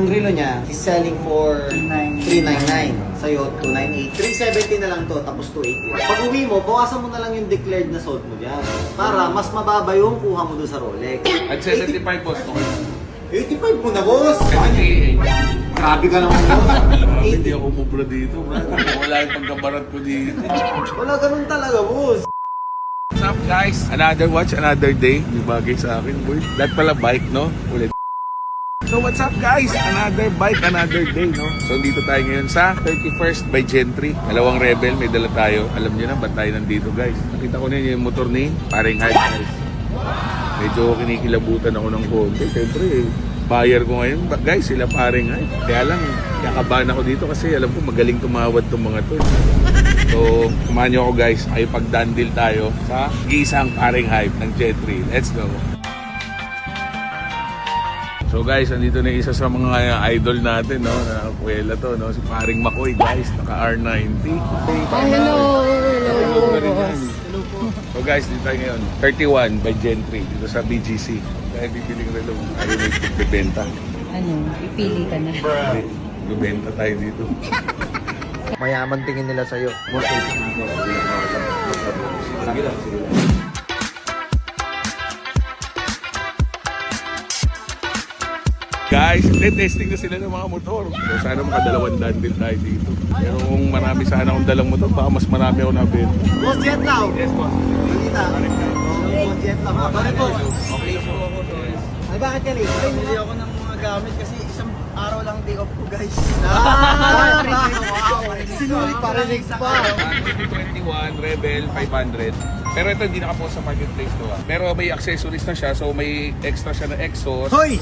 Yung relo niya, is selling for 399. Sa'yo, 298. 370 na lang to, tapos 280. Pag uwi mo, bawasan mo na lang yung declared na sold mo dyan. Para mas mababa yung kuha mo doon sa Rolex. At 75 boss, okay. 85 mo na, boss! 78. Grabe ka naman, boss. Hindi ako mubra dito, bro. Wala yung pagkabarat ko dito. Wala ganun talaga, boss. What's up, guys? Another watch, another day. May bagay sa akin, boy. Lahat pala bike, no? Ulit. So what's up, guys? Another bike, another day, no? So dito tayo ngayon sa 31st by Gentry. Dalawang Rebel, may dala tayo. Alam niyo na ba't tayo nandito, guys? Nakita ko na yung motor ni paring Hype, guys. Medyo kinikilabutan ako ng konti. Siyempre, buyer ko ngayon, guys, sila paring Hype. Kaya lang, kakabahan ako dito kasi alam ko magaling tumawad tong mga to. So, kumahan niyo ako, guys. Ay pagdandil tayo sa isang paring Hype ng Gentry. Let's go! So guys, andito na isa sa mga idol natin, no, na kuwela to, no, si paring Makoy, guys, naka R90. Hello! Hello po. So guys, dito tayo ngayon, 31 by Gentry, dito sa BGC. Dahil bibiling relo, ayaw may bibenta. Ano, ipili ka na. Bibenta tayo dito. Mayaman tingin nila sa'yo. Boss, sige lang. Guys, testing na sila ng mga motor. So sana makadalawang dandil tayo dito. Pero kung marami sana akong dalang motor, baka mas marami ako nabenta. Boss, jet now. Yes, boss. Balita. Boss, jet now. Bakit po? Okay po ako. Ay, bakit ka late? Bili ako ng mga gamit kasi isang araw lang day off ko, guys. Wow! Sinulit para next pa. 2021 Rebel 500. Pero ito hindi nakapost sa marketplace to. Pero may accessories na siya, so may extra siya na exhaust. Hoy!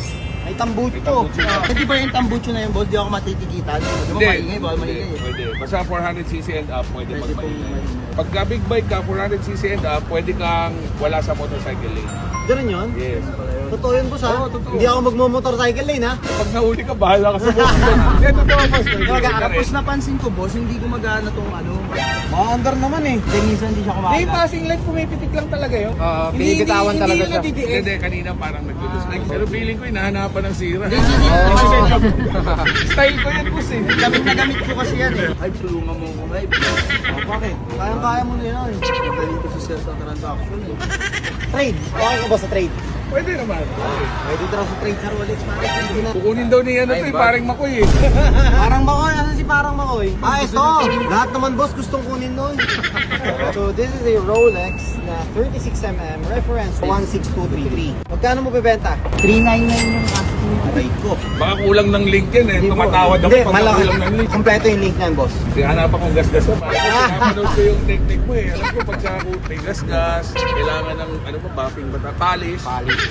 May tambucho. May tambucho. Hindi ba yung tambucho na yun, boss? Di ako matitikitan. Di ba maingay? Bawal maingay. Pwede. Basta 400cc and up, pwede Pwede pong magmaingay. maingay. Pagka big bike ka, 400cc and up, pwede kang wala sa motorcycle lane. Ganun yun? Yes. Totoo yun, boss, ha? Oo, totoo. Hindi ako magmo-motorcycle lane, ha? Pag nahuli ka, bahala ka sa motorcycle. Yan, totoo, boss. Tapos napansin ko, boss, hindi gumagana tong ano. Maandar naman, eh. Minsan hindi siya Hindi, kumakain. passing light, pumipitik lang talaga yun. Pinibitawan talaga siya. Hindi, kanina parang nag-disconnect. Pero feeling ko, hinahanapan ng sira. Style ko yan, boss eh. Gamit na gamit ko kasi yan eh. Ay, tulungan mo ko, ay. Bakit? Kayang-kaya mo na yun. Galing ko sa sales na transaction eh. Trade. Okay ka ba sa trade? Pwede naman. Pwede daw sa trade sa Rolex, pare. Hindi na. Kukunin daw niya ano to eh, parang Makoy eh. Parang Makoy. Ano si Parang Makoy? Ah, ito. Lahat naman, boss, gustong kunin nun. So, this is a Rolex na 36mm reference 16233. Magkano mo bebenta? 399 yung asking. Aray ko. Baka kulang ng link yan eh. Tumatawad ako Hindi, pag malaki. kulang ng link. Kompleto yung link niyan, boss. Kasi hanap akong gas-gas mo. Napanood ko yung technique mo eh. Alam ko pagka may gas-gas, kailangan ng ano pa, buffing ba? Polish.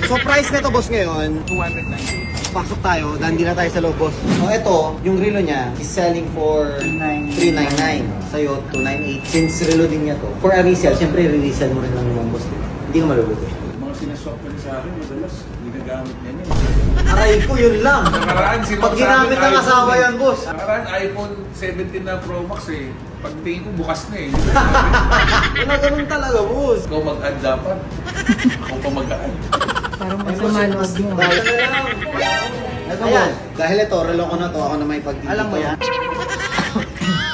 So, price nito, boss, ngayon, 290. pasok tayo, dandi na tayo sa loob, boss. So, ito, yung relo niya is selling for 399. Sa'yo, 298. Since relo din niya to, for a resale, syempre, re-resell mo rin lang naman, boss. Hindi ka maluluto. Mga sinaswap pa rin sa akin, madalas, ginagamit niya niya. Aray ko, yun lang. Nakaraan, Pag ginamit ng asawa yan, boss. Nakaraan, iPhone 17 na Pro Max eh. Pag tingin ko, bukas na eh. Wala ganun talaga, boss. Ikaw mag-add dapat. Ako pa mag-add. Parang masama loob mo. Dahil na lang. Ayan, dahil ito, relo ko na to, ako na may pagdito. Alam mo yan?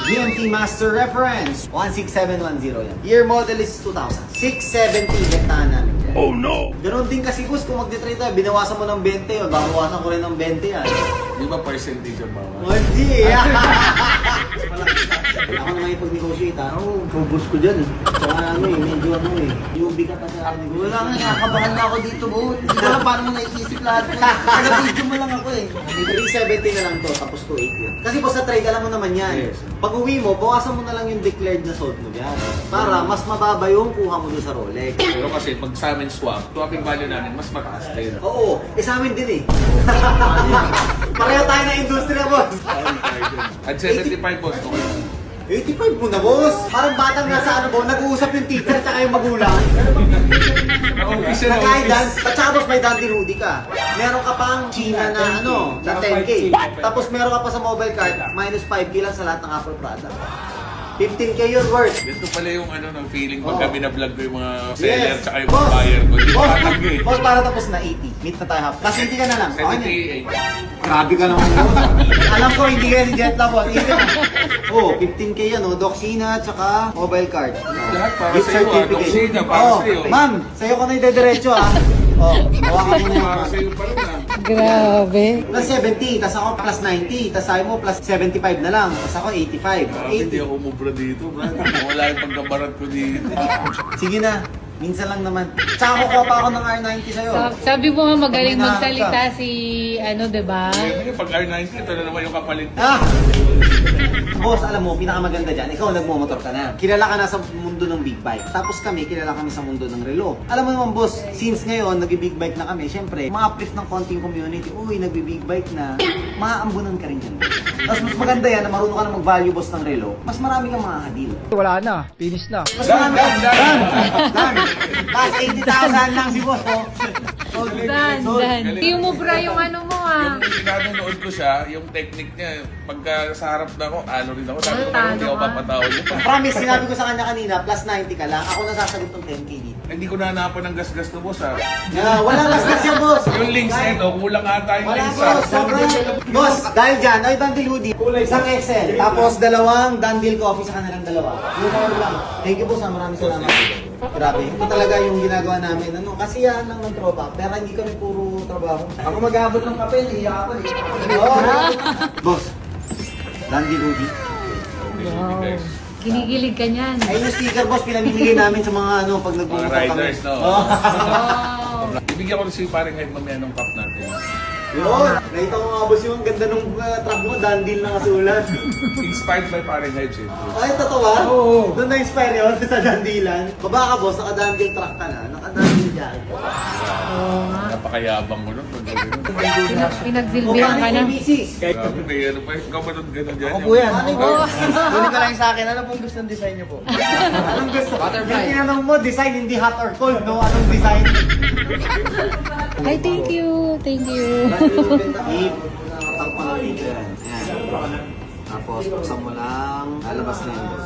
GMT Master Reference 16710 yan. Year model is 2000. 670 bentahan namin. Oh no! Ganon din kasi, boss, kung mag-trade tayo, binawasan mo ng 20 yun, babawasan ko rin ng 20 yan. Di ba percentage ang bawal? Hindi eh. Ako na may pag-negotiate, ha? Oo, ubus ko dyan eh. Tsaka ano eh, medyo ano eh. UB ka pa sa negotiate. Wala nga, nakakabahan na ako dito, bo. Hindi ko alam paano mo naisisip lahat ko. Taga-video mo lang ako eh. 370 na lang to, tapos 280 yun. Kasi, boss, sa trade, alam mo naman yan. Yes. Pag uwi mo, bawasan mo na lang yung declared na sold mo yan. Para mas mababa yung kuha mo doon sa Rolex. Pero kasi pag sa amin swapping value namin, mas mataas din. Oo, sa amin din eh. Pareho tayo na industriya, boss. At 75 boss, okay. 85 mo na, boss. Parang batang nasa ano po, nag-uusap yung teacher at yung magulang. Na-office Na guidance, at saka boss, may Dante Rudy ka. Meron ka pang China na ano, na 10K. Tapos meron ka pa sa mobile card, minus 5K lang sa lahat ng Apple product. 15K yun worth. Ganito pala yung ano ng feeling Oo. pagka binablog ko yung mga seller Yes. tsaka yung mga buyer ko. Hindi Boss, pa katanggi. boss, para tapos na 80. Meet na tayo half. Plus 80 ka na lang. Okay na. 78. Grabe ka naman, boss. Alam ko, hindi ka si Jet lang, boss. Hindi ka. Oh, 15K yan, oh. Doxina, tsaka mobile card. Lahat para Gift sa'yo, ah. certificate. Doxina, para Oh, sa'yo. Ma'am, sa'yo ko na idediretso, ah. Oh, hawakan mo na Para yan. sa'yo pa rin ah. Grabe. Plus 70, tas ako plus 90, tas sabi mo plus 75 na lang, tas ako 85. Hindi 80. ako umubra dito, man. Wala yung pagkabarat ko dito. Sige na, minsan lang naman. Tsaka kukuha pa ako ng R90 sa'yo. Sabi mo nga magaling Pag magsalita si, ano, diba? Ngayon, pag R90, ito na naman yung kapalit. Ah! Boss, alam mo, pinakamaganda dyan, ikaw nagmumotor ka na. Kilala ka na sa mundo ng big bike. Tapos kami, kilala kami sa mundo ng relo. Alam mo naman, boss, since ngayon, nag-big bike na kami, syempre, ma-uplift ng konting community, uy, nag-big bike na, maaambunan ka rin dyan. Tapos mas maganda yan, na marunong ka na mag-value boss ng relo, mas marami kang makakadil. Wala na, finish na. Mas marami Dan! Dan! Tapos 80,000 lang si boss, oh. Sold. Dan, Sold. Dan. Hindi mo bra yung ano mo ah. Yung nanonood ko siya, yung technique niya, pagka sa harap na ako, ano rin ako, sabi ko Talo parang hindi ako ka. papatawad niya. Promise, sinabi ko sa kanya kanina, plus 90 ka lang, ako nasasagot ng 10K dito. Hindi ko nahanapan ng gas-gas to, boss ha. Wala gasgas yan, boss. Yung links nito, kulang ata yung Wala links po, ha. sobrang... Boss, dahil dyan, ay Dandil Hoodie, isang XL, tapos dalawang Dandil Coffee sa kanilang dalawa. Yung more lang. Thank you po sa maraming salamat. Grabe, ito talaga yung ginagawa namin. Ano, kasiyahan lang ng tropa, pero hindi kami puro trabaho. Ako mag-abot ng kape, naiiyak ako eh. Oo. Boss, Dandil Hoodie. Wow. Kinigilig ka niyan. Ay, yung sticker, boss, pinamimigay namin sa mga ano, pag Mga nagbumotor kami. riders, no? Oo. Wow. Ibigyan ko rin si paring head mamaya ng cup natin. Yun, nakita ko nga boss yung ganda ng truck mo, Dandil na kasulat. Inspired by paring head, siyempre. Ay, totoo ba? Oo. Doon na-inspire yun sa Dandilan. Baba ka boss, naka-Dandil truck ka na, naka-Dandil jacket. Oo nga. Napakayabang mo nun. Pag gano'n. Pinagsilbihan ka na. misis. Grabe, may ano pa, ikaw ba nun gano'n dyan? Ako po yan. Oo. Kunin ka lang sa akin. Ano pong gusto ng design niyo po? Anong gusto? Butterfly. Yung tinanong mo, design hindi hot or cold, no? Anong design? Ay, thank you. Thank you. Keep. Tag mo ng dito yan. Ayan. Tapos, buksan mo lang. Lalabas na yun.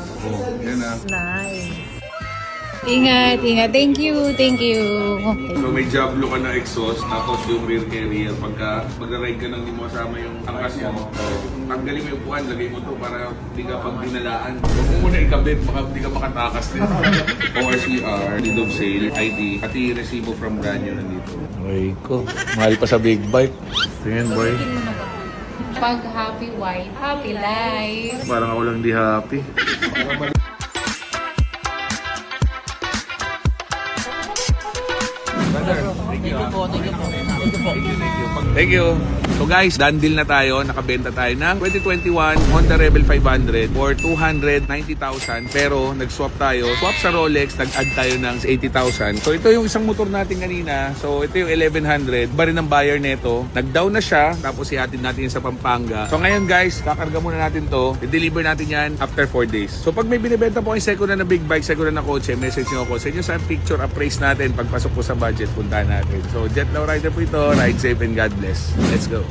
Yan ah. Nice. Ingat, ingat. Thank you, thank you. So may Jablo ka na exhaust, tapos yung rear carrier, pagka mag-ride ka nang di mo kasama yung angkas mo, tanggalin mo yung puwan, lagay mo to para hindi ka pag dinalaan. Huwag mo muna ikabit, baka hindi ka makatakas din. ORCR, deed of sale, ID, pati resibo from brand nyo nandito. Okay ko, mahal pa sa big bike. Tingin boy, Pag happy wife, happy life. parang ako lang di happy. Thank you. So guys, done deal na tayo. Nakabenta tayo ng 2021 Honda Rebel 500 for 290,000. Pero nag-swap tayo. Swap sa Rolex, nag-add tayo ng 80,000. So ito yung isang motor natin kanina. So ito yung 1100. Iba rin ang buyer neto. Nag-down na siya. Tapos ihatid natin yun sa Pampanga. So ngayon guys, kakarga muna natin to. I-deliver natin yan after 4 days. So pag may binibenta po kayong second na big bike, second na kotse, message nyo ako. Send nyo sa picture, appraise natin. Pagpasok po sa budget, puntahan natin. So Jet Law Rider po ito. Ride safe and God bless. Let's go.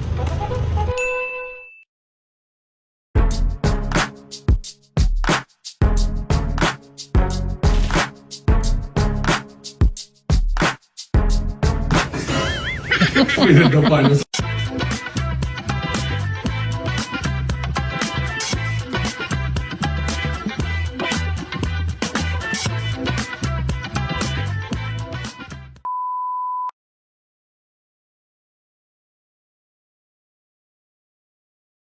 Pinagapan.